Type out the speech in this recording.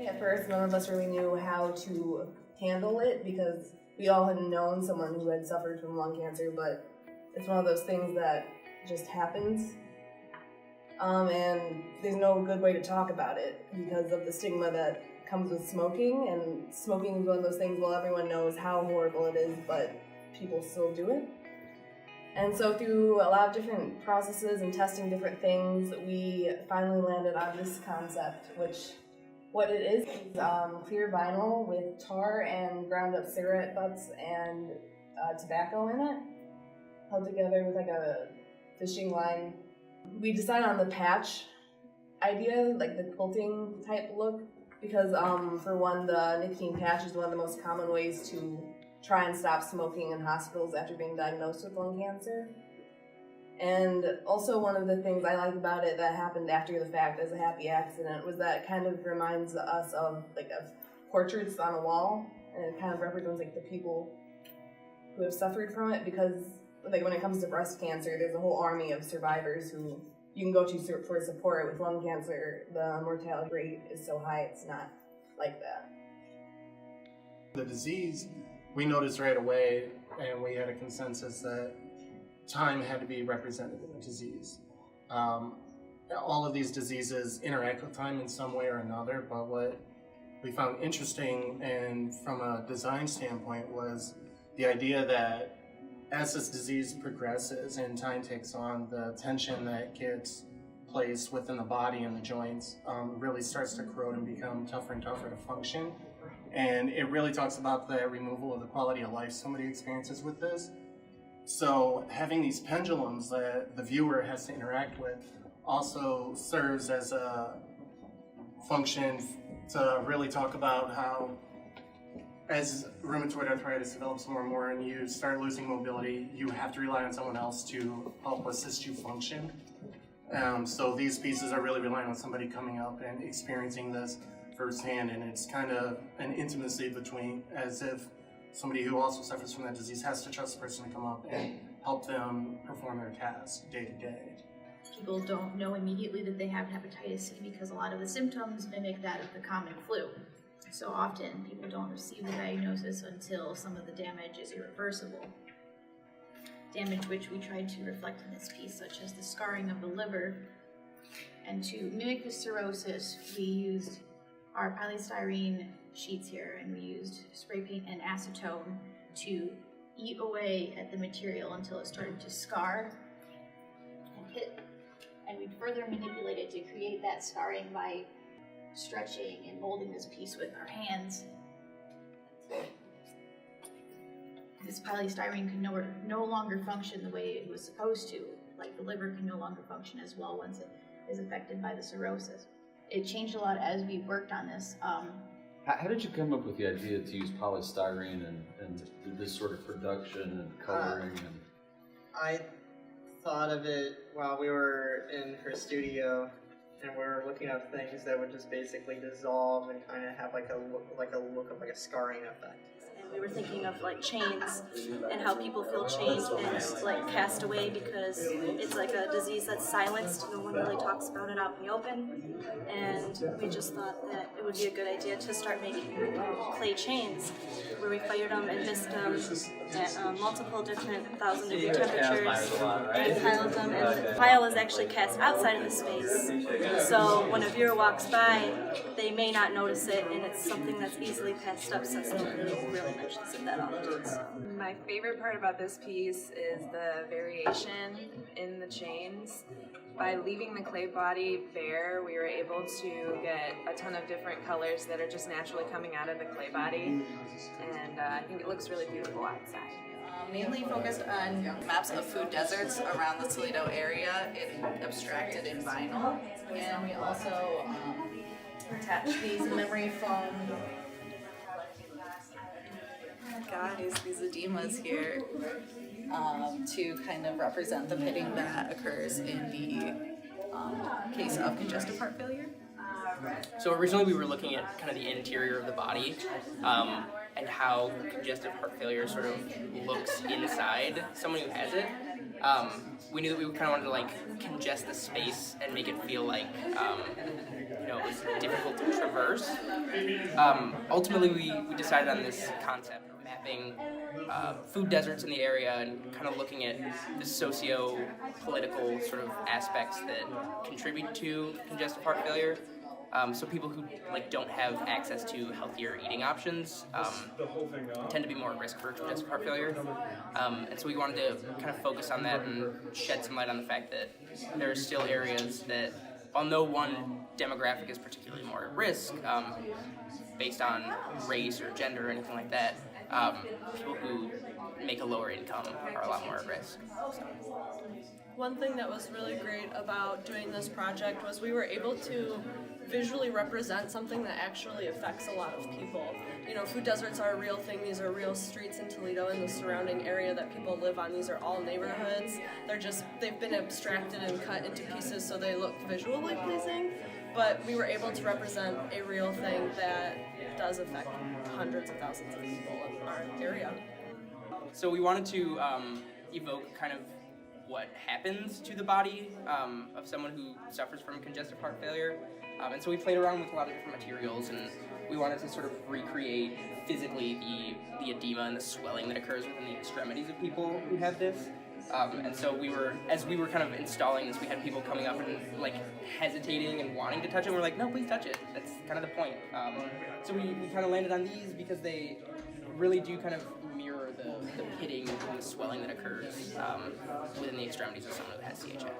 At first, none of us really knew how to handle it because we all had known someone who had suffered from lung cancer, but it's one of those things that just happens. And there's no good way to talk about it because of the stigma that comes with smoking, and smoking is one of those things, well, everyone knows how horrible it is, but people still do it. And so through a lot of different processes and testing different things, we finally landed on this concept, which what it is clear vinyl with tar and ground up cigarette butts and tobacco in it, held together with like a fishing line. We decided on the patch idea, like the quilting type look, because for one, the nicotine patch is one of the most common ways to try and stop smoking in hospitals after being diagnosed with lung cancer. And also one of the things I like about it that happened after the fact as a happy accident was that it kind of reminds us of portraits on a wall, and it kind of represents like the people who have suffered from it, because like when it comes to breast cancer, there's a whole army of survivors who you can go to for support. With lung cancer, the mortality rate is so high, it's not like that. The disease, we noticed right away, and we had a consensus that time had to be represented in the disease. All of these diseases interact with time in some way or another, but what we found interesting and from a design standpoint was the idea that as this disease progresses and time takes on, the tension that gets placed within the body and the joints really starts to corrode and become tougher and tougher to function. And it really talks about the removal of the quality of life somebody experiences with this. So having these pendulums that the viewer has to interact with also serves as a function to really talk about how as rheumatoid arthritis develops more and more and you start losing mobility, you have to rely on someone else to help assist you function. So these pieces are really relying on somebody coming up and experiencing this firsthand, and it's kind of an intimacy between, as if somebody who also suffers from that disease has to trust the person to come up and help them perform their task day to day. People don't know immediately that they have hepatitis C because a lot of the symptoms mimic that of the common flu. So often people don't receive the diagnosis until some of the damage is irreversible. Damage which we tried to reflect in this piece, such as the scarring of the liver. And to mimic the cirrhosis, we used our polystyrene sheets here, and we used spray paint and acetone to eat away at the material until it started to scar and hit. And we further manipulated to create that scarring by stretching and molding this piece with our hands. This polystyrene can no longer function the way it was supposed to, like the liver can no longer function as well once it is affected by the cirrhosis. It changed a lot as we worked on this. How did you come up with the idea to use polystyrene and this sort of production and coloring? I thought of it while we were in her studio, and we were looking at things that would just basically dissolve and kind of have like a look of like a scarring effect. And we were thinking of like chains and how people feel chained and like cast away because it's like a disease that's silenced. No one really talks about it out in the open. And we just thought that it would be a good idea to start making clay chains where we fired them and missed them at multiple different 1,000-degree temperatures and piled them. And the pile is actually cast outside of the space. So when a viewer walks by, they may not notice it, and it's something that's easily passed up since nobody really mentions it that often. So. My favorite part about this piece is the variation in the chains. By leaving the clay body bare, we were able to get a ton of different colors that are just naturally coming out of the clay body, and I think it looks really beautiful outside. Mainly focused on maps of food deserts around the Toledo area, abstracted in vinyl, and we also attached these memory foam guys, these edemas here, to kind of represent the pitting that occurs in the case of congestive heart failure. So originally we were looking at kind of the interior of the body and how congestive heart failure sort of looks inside someone who has it. we knew that we kind of wanted to like congest the space and make it feel like it was difficult to traverse. Ultimately, we decided on this concept of mapping food deserts in the area and kind of looking at the socio-political sort of aspects that contribute to congestive heart failure. So people who like don't have access to healthier eating options tend to be more at risk for congestive heart failure. And so we wanted to kind of focus on that and shed some light on the fact that there are still areas that, while no one demographic is particularly more at risk, based on race or gender or anything like that, people who make a lower income are a lot more at risk. So. One thing that was really great about doing this project was we were able to visually represent something that actually affects a lot of people. You know, food deserts are a real thing. These are real streets in Toledo and the surrounding area that people live on. These are all neighborhoods. They've been abstracted and cut into pieces so they look visually pleasing, but we were able to represent a real thing that does affect hundreds of thousands of people in our area. So we wanted to evoke kind of what happens to the body of someone who suffers from congestive heart failure. And so we played around with a lot of different materials, and we wanted to sort of recreate physically the edema and the swelling that occurs within the extremities of people who have this. And so as we were kind of installing this, we had people coming up and like hesitating and wanting to touch it. We're like, no, please touch it. That's kind of the point. So we kind of landed on these because they really do kind of mirror the pitting and the swelling that occurs within the extremities of someone who has CHF.